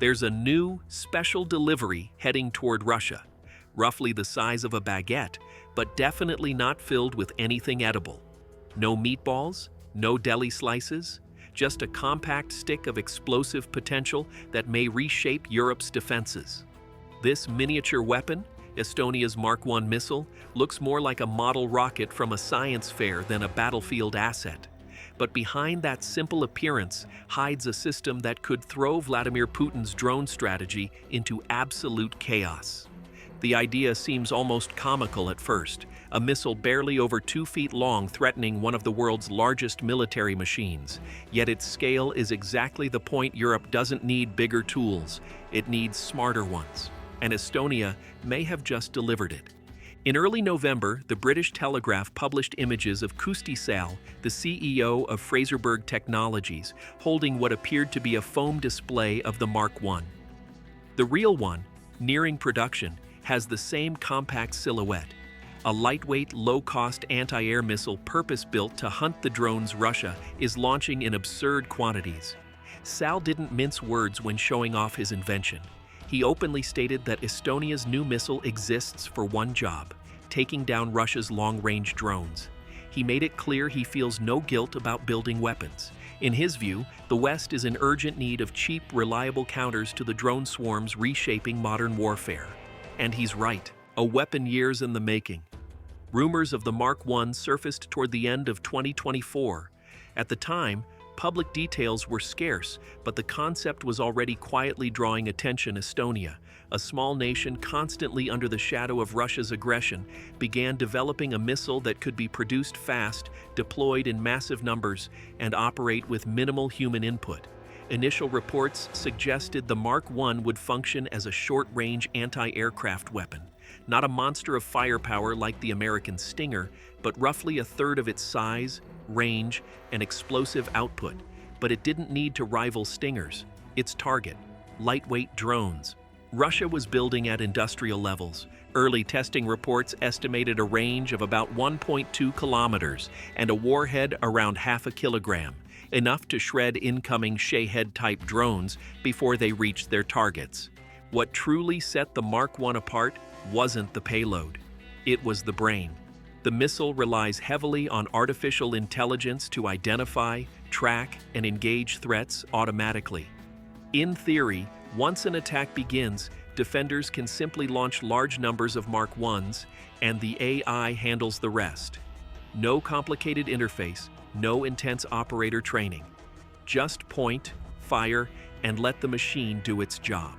There's a new, special delivery heading toward Russia, roughly the size of a baguette, but definitely not filled with anything edible. No meatballs, no deli slices, just a compact stick of explosive potential that may reshape Europe's defenses. This miniature weapon, Estonia's Mark I missile, looks more like a model rocket from a science fair than a battlefield asset. But behind that simple appearance hides a system that could throw Vladimir Putin's drone strategy into absolute chaos. The idea seems almost comical at first, a missile barely over 2 feet long threatening one of the world's largest military machines. Yet its scale is exactly the point Europe doesn't need bigger tools, it needs smarter ones. And Estonia may have just delivered it. In early November, the British Telegraph published images of Kusti Sal, the CEO of Fraserburg Technologies, holding what appeared to be a foam display of the Mark I. The real one, nearing production, has the same compact silhouette, a lightweight, low-cost anti-air missile purpose-built to hunt the drones Russia is launching in absurd quantities. Sal didn't mince words when showing off his invention. He openly stated that Estonia's new missile exists for one job: taking down Russia's long-range drones. He made it clear he feels no guilt about building weapons. In his view, the West is in urgent need of cheap, reliable counters to the drone swarms reshaping modern warfare. And he's right, a weapon years in the making. Rumors of the Mark I surfaced toward the end of 2024. At the time, public details were scarce, but the concept was already quietly drawing attention. Estonia, a small nation constantly under the shadow of Russia's aggression, began developing a missile that could be produced fast, deployed in massive numbers, and operate with minimal human input. Initial reports suggested the Mark I would function as a short-range anti-aircraft weapon, not a monster of firepower like the American Stinger, but roughly a third of its size, range, and explosive output. But it didn't need to rival Stingers. Its target: lightweight drones. Russia was building at industrial levels. Early testing reports estimated a range of about 1.2 kilometers and a warhead around half a kilogram, enough to shred incoming Shahed-type drones before they reached their targets. What truly set the Mark I apart wasn't the payload. It was the brain. The missile relies heavily on artificial intelligence to identify, track, and engage threats automatically. In theory, once an attack begins, defenders can simply launch large numbers of Mark Is, and the AI handles the rest. No complicated interface, no intense operator training. Just point, fire, and let the machine do its job.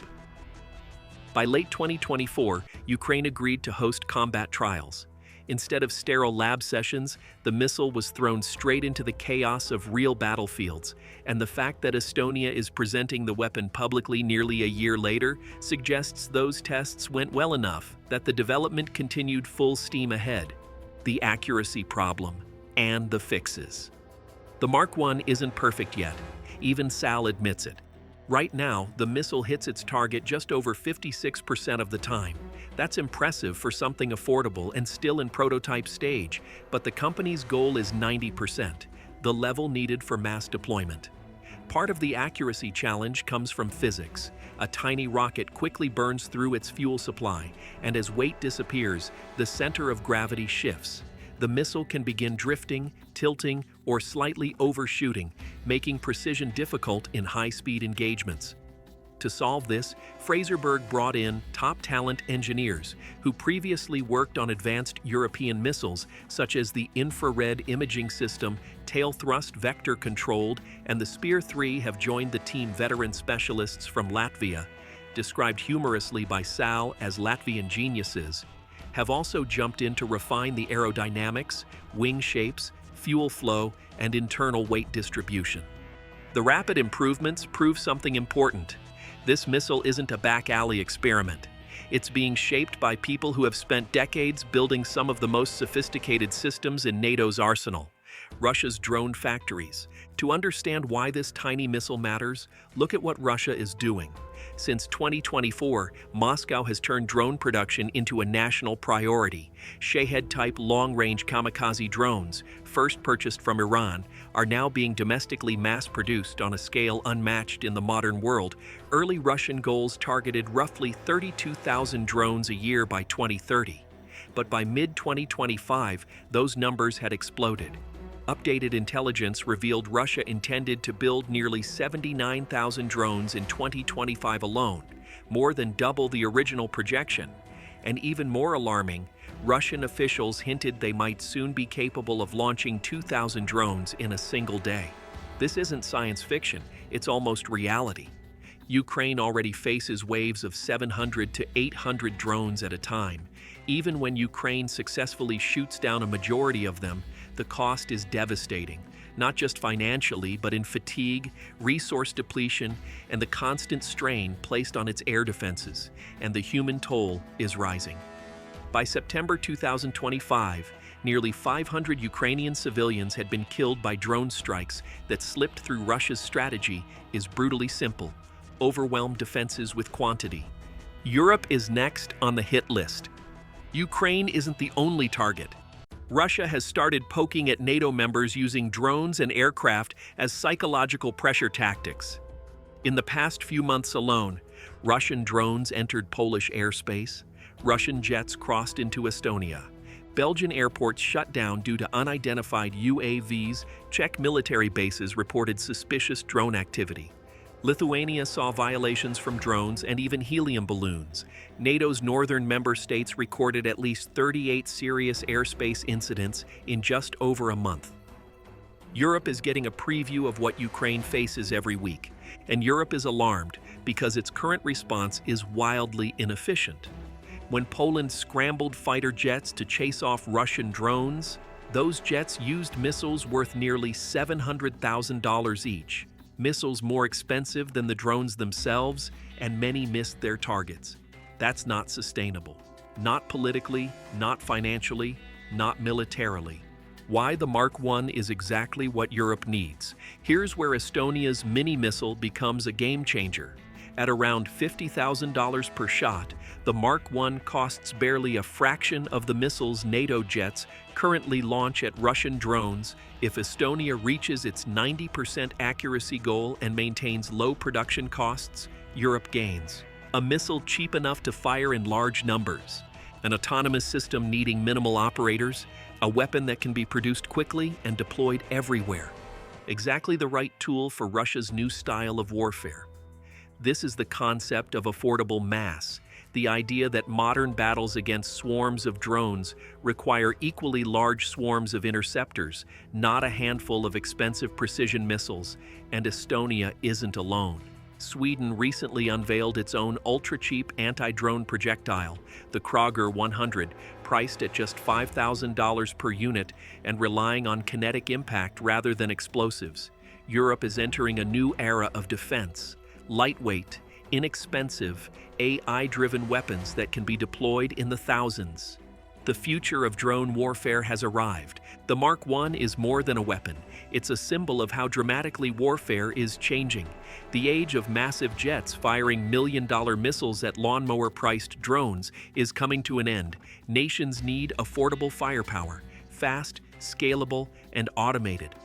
By late 2024, Ukraine agreed to host combat trials. Instead of sterile lab sessions, the missile was thrown straight into the chaos of real battlefields, and the fact that Estonia is presenting the weapon publicly nearly a year later suggests those tests went well enough that the development continued full steam ahead. The accuracy problem and the fixes. The Mark I isn't perfect yet. Even Sal admits it. Right now, the missile hits its target just over 56% of the time. That's impressive for something affordable and still in prototype stage, but the company's goal is 90%, the level needed for mass deployment. Part of the accuracy challenge comes from physics. A tiny rocket quickly burns through its fuel supply, and as weight disappears, the center of gravity shifts. The missile can begin drifting, tilting, or slightly overshooting, making precision difficult in high-speed engagements. To solve this, Fraserburg brought in top talent engineers who previously worked on advanced European missiles such as the infrared imaging system, tail thrust vector controlled, and the Spear 3 have joined the team. Veteran specialists from Latvia, described humorously by Sal as Latvian geniuses, have also jumped in to refine the aerodynamics, wing shapes, fuel flow, and internal weight distribution. The rapid improvements prove something important. This missile isn't a back-alley experiment. It's being shaped by people who have spent decades building some of the most sophisticated systems in NATO's arsenal, Russia's drone factories. To understand why this tiny missile matters, look at what Russia is doing. Since 2024, Moscow has turned drone production into a national priority. Shahed-type long-range kamikaze drones, first purchased from Iran, are now being domestically mass-produced on a scale unmatched in the modern world. Early Russian goals targeted roughly 32,000 drones a year by 2030. But by mid-2025, those numbers had exploded. Updated intelligence revealed Russia intended to build nearly 79,000 drones in 2025 alone, more than double the original projection. And even more alarming, Russian officials hinted they might soon be capable of launching 2,000 drones in a single day. This isn't science fiction, it's almost reality. Ukraine already faces waves of 700 to 800 drones at a time. Even when Ukraine successfully shoots down a majority of them, the cost is devastating, not just financially, but in fatigue, resource depletion, and the constant strain placed on its air defenses, and the human toll is rising. By September 2025, nearly 500 Ukrainian civilians had been killed by drone strikes that slipped through. Russia's strategy is brutally simple: overwhelm defenses with quantity. Europe is next on the hit list. Ukraine isn't the only target. Russia has started poking at NATO members using drones and aircraft as psychological pressure tactics. In the past few months alone, Russian drones entered Polish airspace, Russian jets crossed into Estonia, Belgian airports shut down due to unidentified UAVs, Czech military bases reported suspicious drone activity. Lithuania saw violations from drones and even helium balloons. NATO's northern member states recorded at least 38 serious airspace incidents in just over a month. Europe is getting a preview of what Ukraine faces every week, and Europe is alarmed because its current response is wildly inefficient. When Poland scrambled fighter jets to chase off Russian drones, those jets used missiles worth nearly $700,000 each. Missiles more expensive than the drones themselves, and many missed their targets. That's not sustainable. Not politically, not financially, not militarily. Why the Mark I is exactly what Europe needs. Here's where Estonia's mini-missile becomes a game-changer. At around $50,000 per shot, the Mark I costs barely a fraction of the missiles NATO jets currently launch at Russian drones. If Estonia reaches its 90% accuracy goal and maintains low production costs, Europe gains. A missile cheap enough to fire in large numbers, an autonomous system needing minimal operators, a weapon that can be produced quickly and deployed everywhere. Exactly the right tool for Russia's new style of warfare. This is the concept of affordable mass, the idea that modern battles against swarms of drones require equally large swarms of interceptors, not a handful of expensive precision missiles, and Estonia isn't alone. Sweden recently unveiled its own ultra-cheap anti-drone projectile, the Kröger 100, priced at just $5,000 per unit and relying on kinetic impact rather than explosives. Europe is entering a new era of defense. Lightweight, inexpensive, AI-driven weapons that can be deployed in the thousands. The future of drone warfare has arrived. The Mark I is more than a weapon. It's a symbol of how dramatically warfare is changing. The age of massive jets firing million-dollar missiles at lawnmower-priced drones is coming to an end. Nations need affordable firepower, fast, scalable, and automated.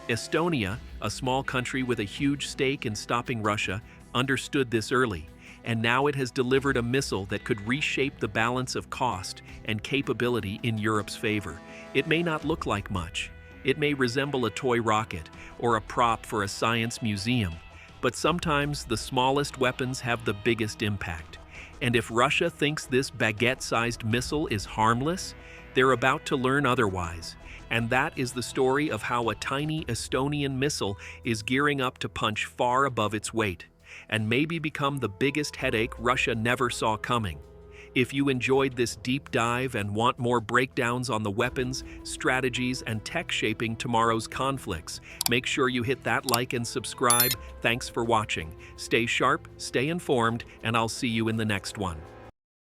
Estonia, a small country with a huge stake in stopping Russia, understood this early, and now it has delivered a missile that could reshape the balance of cost and capability in Europe's favor. It may not look like much. It may resemble a toy rocket or a prop for a science museum, but sometimes the smallest weapons have the biggest impact. And if Russia thinks this baguette-sized missile is harmless, they're about to learn otherwise. And that is the story of how a tiny Estonian missile is gearing up to punch far above its weight, and maybe become the biggest headache Russia never saw coming. If you enjoyed this deep dive and want more breakdowns on the weapons, strategies, and tech shaping tomorrow's conflicts, make sure you hit that like and subscribe. Thanks for watching. Stay sharp, stay informed, and I'll see you in the next one.